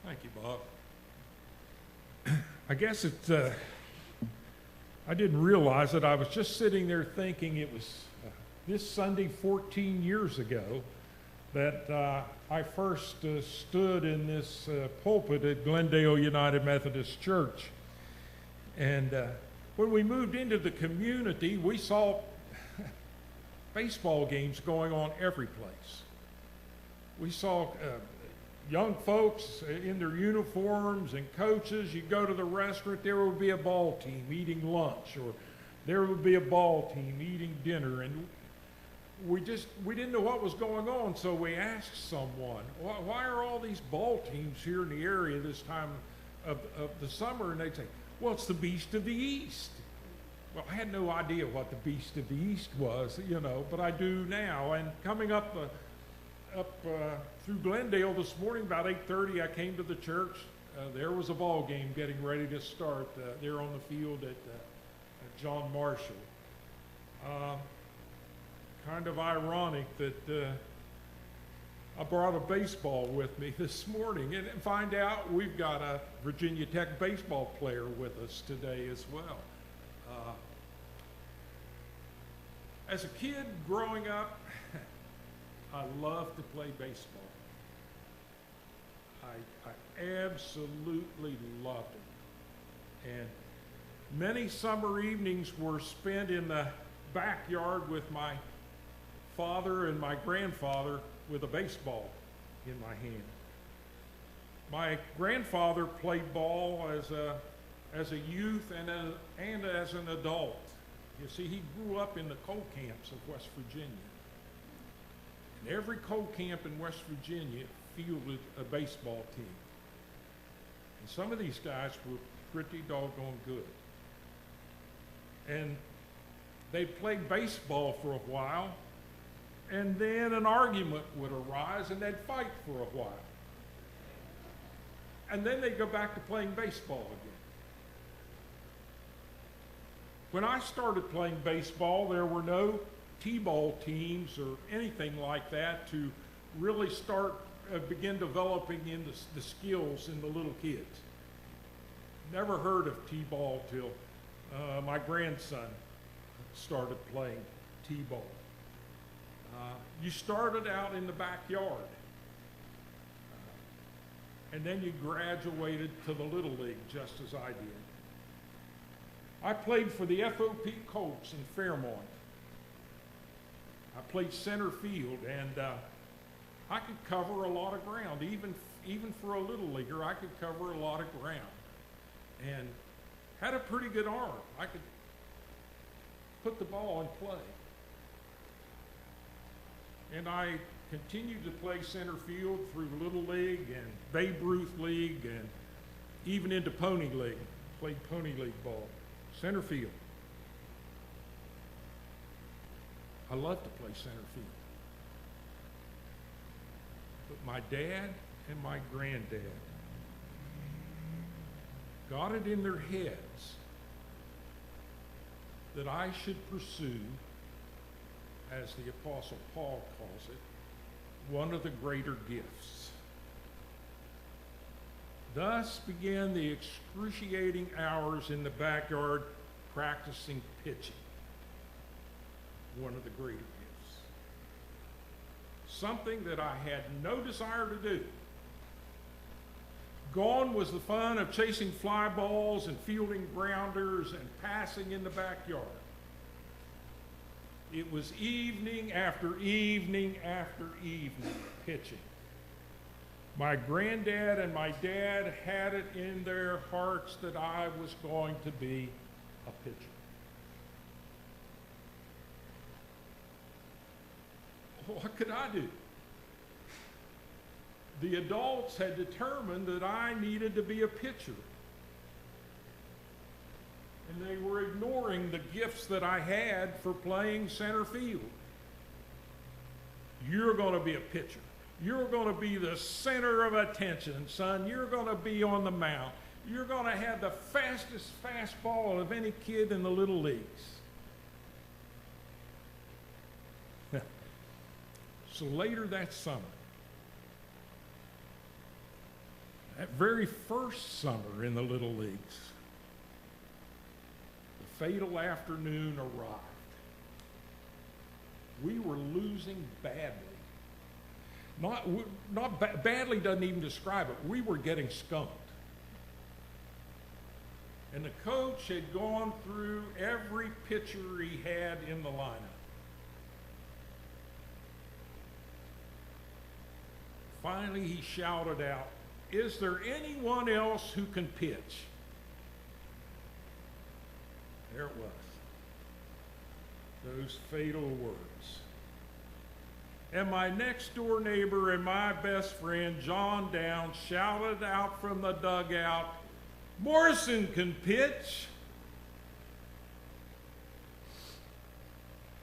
Thank you, Bob. I guess I didn't realize it. I was just sitting there thinking it was this Sunday 14 years ago that I first stood in this pulpit at Glendale United Methodist Church. And when we moved into the community, we saw baseball games going on every place. We saw young folks in their uniforms and coaches. You go to the restaurant, there would be a ball team eating lunch, or there would be a ball team eating dinner. And we didn't know what was going on, so we asked someone, why are all these ball teams here in the area this time of the summer? And they'd say, well, it's the Beast of the East. Well, I had no idea what the Beast of the East was, but I do now. And coming up through Glendale this morning, about 8:30, I came to the church. There was a ball game getting ready to start there on the field at John Marshall. Kind of ironic that I brought a baseball with me this morning, and find out we've got a Virginia Tech baseball player with us today as well. As a kid growing up, I loved to play baseball. I absolutely loved it. And many summer evenings were spent in the backyard with my father and my grandfather with a baseball in my hand. My grandfather played ball as a youth and as an adult. You see, he grew up in the coal camps of West Virginia. And every coal camp in West Virginia fielded a baseball team. And some of these guys were pretty doggone good. And they played baseball for a while, and then an argument would arise, and they'd fight for a while. And then they'd go back to playing baseball again. When I started playing baseball, there were no T-ball teams or anything like that to really begin developing in the skills in the little kids. Never heard of T-ball till my grandson started playing T-ball. You started out in the backyard, and then you graduated to the Little League, just as I did. I played for the FOP Colts in Fairmont. I played center field, and I could cover a lot of ground. Even for a little leaguer, I could cover a lot of ground, and had a pretty good arm. I could put the ball in play. And I continued to play center field through Little League and Babe Ruth League and even into Pony League. Played Pony League ball. Center field. I love to play center field. But my dad and my granddad got it in their heads that I should pursue, as the Apostle Paul calls it, one of the greater gifts. Thus began the excruciating hours in the backyard practicing pitching, one of the greater gifts. Something that I had no desire to do. Gone was the fun of chasing fly balls and fielding grounders and passing in the backyard. It was evening after evening after evening pitching. My granddad and my dad had it in their hearts that I was going to be a pitcher. What could I do? The adults had determined that I needed to be a pitcher. And they were ignoring the gifts that I had for playing center field. You're going to be a pitcher. You're going to be the center of attention, son. You're going to be on the mound. You're going to have the fastest fastball of any kid in the little leagues. So later that summer, That very first summer in the Little Leagues, the fatal afternoon arrived. We were losing badly. Badly doesn't even describe it. We were getting skunked. And the coach had gone through every pitcher he had in the lineup. Finally, he shouted out, "Is there anyone else who can pitch?" There it was. Those fatal words. And my next door neighbor and my best friend, John Downs, shouted out from the dugout, "Morrison can pitch."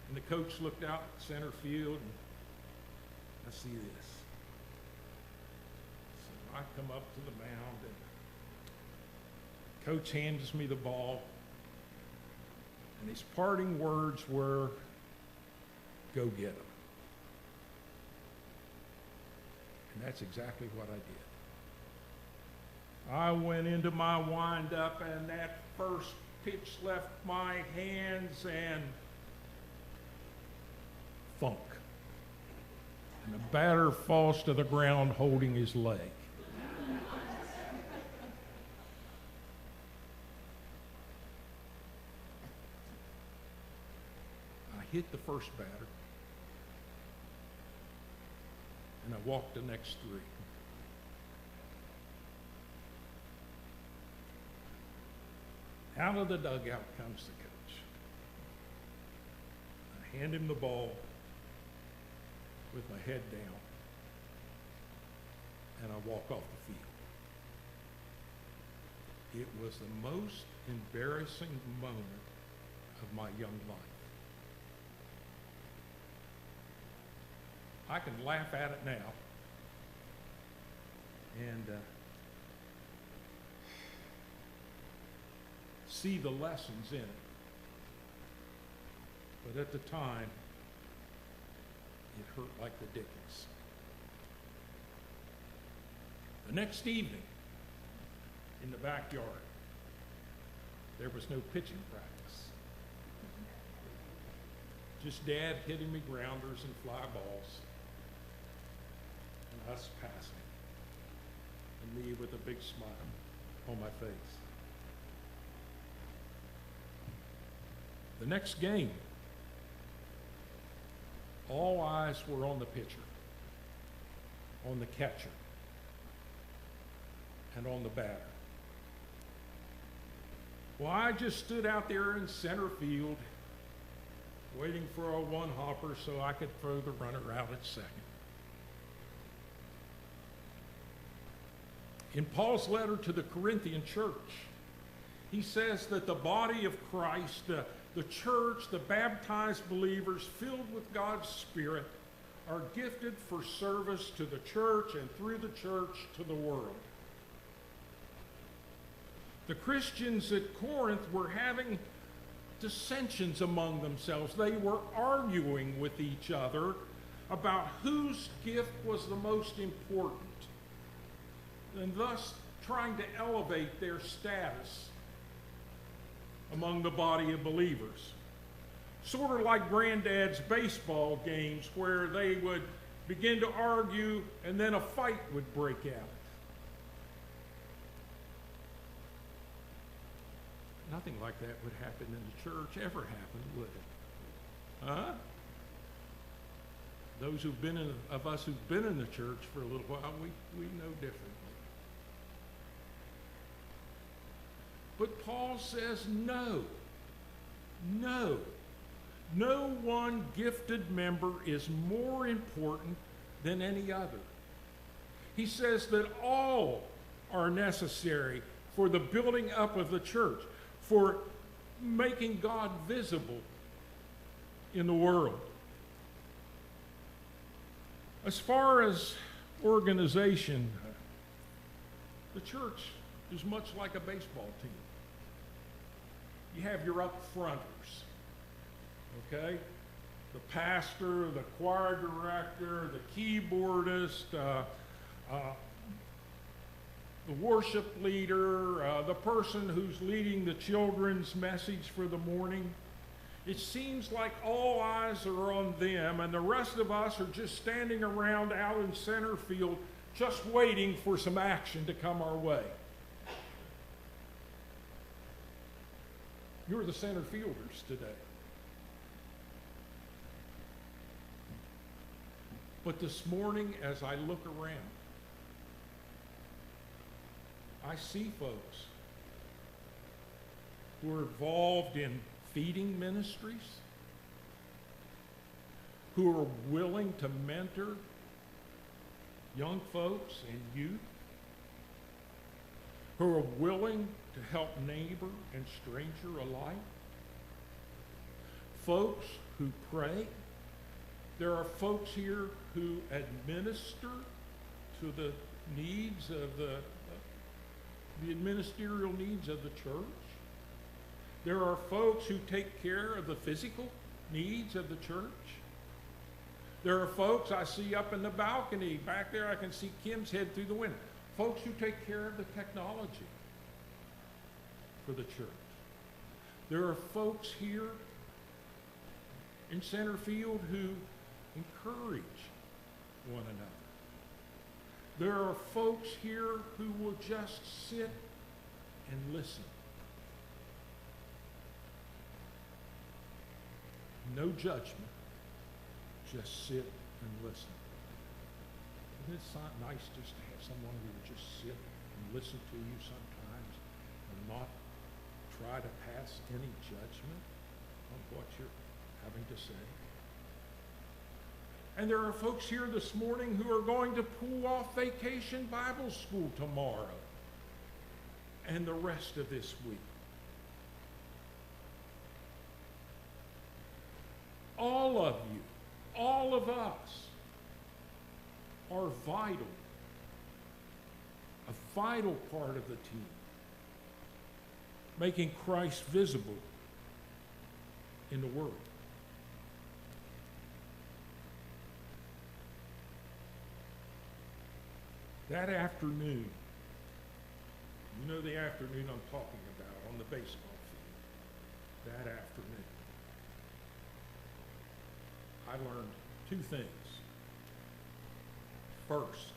And the coach looked out at center field, and I see this. So I come up to the mound, and coach hands me the ball, and his parting words were, "Go get him." And that's exactly what I did. I went into my windup, and that first pitch left my hands, and thunk. And the batter falls to the ground holding his leg. I hit the first batter, and I walked the next three. Out of the dugout comes the coach. I hand him the ball with my head down, and I walk off the field. It was the most embarrassing moment of my young life. I can laugh at it now, and see the lessons in it. But at the time, it hurt like the dickens. The next evening, in the backyard, there was no pitching practice. Just Dad hitting me grounders and fly balls, and us passing, and me with a big smile on my face. The next game, all eyes were on the pitcher, on the catcher, and on the batter. Well, I just stood out there in center field, waiting for a one-hopper so I could throw the runner out at second. In Paul's letter to the Corinthian church, he says that the body of Christ, the church, the baptized believers filled with God's Spirit, are gifted for service to the church and through the church to the world. The Christians at Corinth were having dissensions among themselves. They were arguing with each other about whose gift was the most important, and thus trying to elevate their status among the body of believers. Sort of like Granddad's baseball games, where they would begin to argue and then a fight would break out. Nothing like that would happen in the church, ever happen, would it? Huh? Those of us who've been in the church for a little while, we know differently. But Paul says no. No one gifted member is more important than any other. He says that all are necessary for the building up of the church, for making God visible in the world. As far as organization, the church is much like a baseball team. You have your up-fronters, okay? The pastor, the choir director, the keyboardist, the worship leader, the person who's leading the children's message for the morning. It seems like all eyes are on them, and the rest of us are just standing around out in center field, just waiting for some action to come our way. You're the center fielders today. But this morning, as I look around, I see folks who are involved in feeding ministries, who are willing to mentor young folks and youth, who are willing to help neighbor and stranger alike, folks who pray. There are folks here who administer to the needs of the ministerial needs of the church. There are folks who take care of the physical needs of the church. There are folks I see up in the balcony. Back there I can see Kim's head through the window. Folks who take care of the technology for the church. There are folks here in center field who encourage one another. There are folks here who will just sit and listen. No judgment, just sit and listen. Isn't it nice just to have someone who will just sit and listen to you sometimes and not try to pass any judgment on what you're having to say? And there are folks here this morning who are going to pull off vacation Bible school tomorrow and the rest of this week. All of you, all of us are vital, a vital part of the team, making Christ visible in the world. That afternoon, you know the afternoon I'm talking about, on the baseball field, that afternoon, I learned two things. First,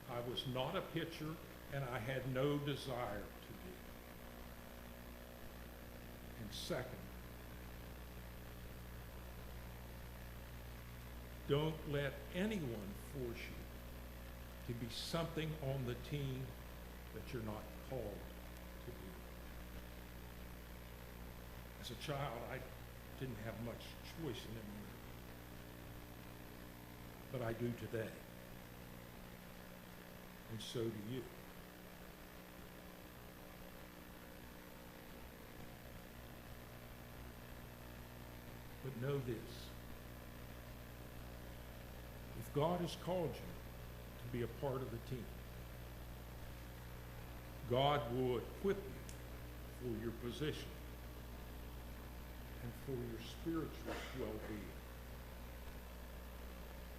I was not a pitcher, and I had no desire to be. And second, don't let anyone force you to be something on the team that you're not called to be. As a child, I didn't have much choice in it, but I do today. And so do you. But know this. If God has called you to be a part of the team, God will equip you for your position and for your spiritual well-being.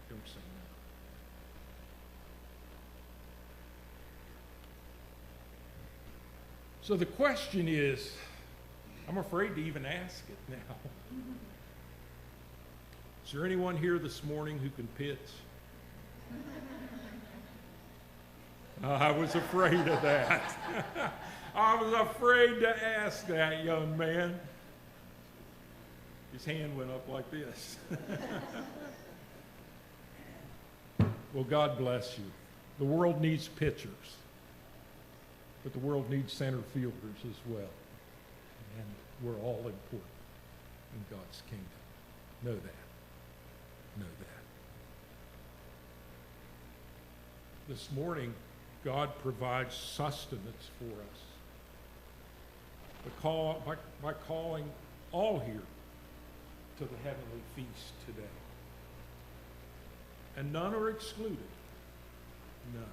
Don't say no. So the question is, I'm afraid to even ask it now. Is there anyone here this morning who can pitch? I was afraid of that. I was afraid to ask that, young man. His hand went up like this. Well, God bless you. The world needs pitchers, but the world needs center fielders as well. And we're all important in God's kingdom. Know that. Know that. This morning, God provides sustenance for us by calling all here to the heavenly feast today. And none are excluded. None.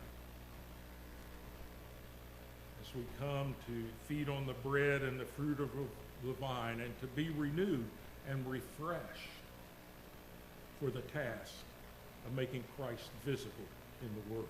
As we come to feed on the bread and the fruit of the vine and to be renewed and refreshed for the task of making Christ visible in the world.